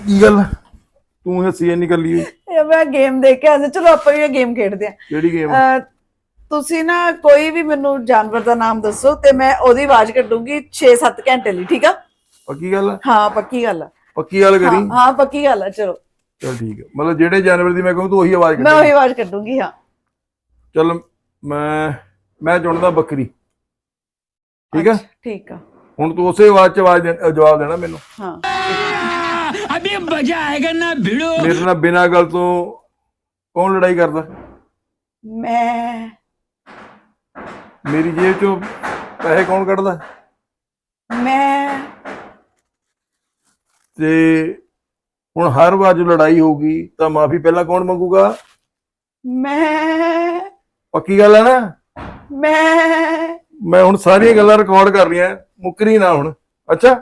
ਕੀ ਗੱਲ ਤੂੰ ਹੱਸੀ ਇੰਨੀ ਕੱਲੀ ਹੋਈ? ਇਹ ਮੈਂ ਗੇਮ ਦੇਖ ਕੇ ਆਂਦੇ, ਚਲੋ ਆਪਾਂ ਵੀ ਇਹ ਗੇਮ ਖੇਡਦੇ ਆ। ਕਿਹੜੀ ਗੇਮ? ਤੁਸੀਂ ਨਾ ਕੋਈ ਵੀ ਮੈਨੂੰ ਜਾਨਵਰ ਦਾ ਨਾਮ ਦੱਸੋ ਤੇ ਮੈਂ ਉਹਦੀ ਆਵਾਜ਼ ਕੱਢੂੰਗੀ 6-7 ਘੰਟੇ ਲਈ, ਠੀਕ ਆ? ਪੱਕੀ ਗੱਲ ਆ? ਹਾਂ ਪੱਕੀ ਗੱਲ ਆ। ਪੱਕੀ ਗੱਲ ਕਰੀ। ਹਾਂ ਪੱਕੀ ਗੱਲ ਆ, ਚਲੋ ਚਲ ਠੀਕ ਹੈ, ਮਤਲਬ ਜਿਹੜੇ ਜਾਨਵਰ ਦੀ ਮੈਂ ਕਹੂੰ ਤੂੰ ਉਹੀ ਆਵਾਜ਼ ਮੈਂ ਕੱਢ। ਉਹੀ ਆਵਾਜ਼ ਕੱਢੂੰਗੀ। ਹਾਂ ਚਲ ਮੈਂ ਚੁਣਦਾ ਬੱਕਰੀ, ਠੀਕ ਆ? ਠੀਕ ਆ। ਹੁਣ ਤੂੰ ਉਸੇ ਆਵਾਜ਼ ਚ ਜਵਾਬ ਦੇਣਾ ਮੈਨੂੰ। ਹਾਂ अभी मजा आएगा ना भिड़ो। ਮੇਰੇ ਨਾਲ ਬਿਨਾਂ ਗੱਲ ਤੋਂ ਕੌਣ ਲੜਾਈ ਕਰਦਾ? ਮੈਂ। ਮੇਰੀ ਜੇਬ ਚੋਂ ਪੈਸੇ ਕੌਣ ਕੱਢਦਾ? ਮੈਂ। ਤੇ ਹੁਣ ਹਰ ਵਾਰ ਜੋ ਲੜਾਈ ਹੋਊਗੀ ਤਾਂ ਮਾਫੀ ਪਹਿਲਾਂ ਕੌਣ ਮੰਗੂਗਾ? ਮੈਂ। ਪੱਕੀ ਗੱਲ ਹੈ ਨਾ? ਮੈਂ ਹੁਣ ਸਾਰੀਆਂ ਗੱਲਾਂ ਰਿਕਾਰਡ ਕਰ ਰਹੀਆਂ, ਮੁੱਕਰੀ ਨਾ ਹੁਣ। ਅੱਛਾ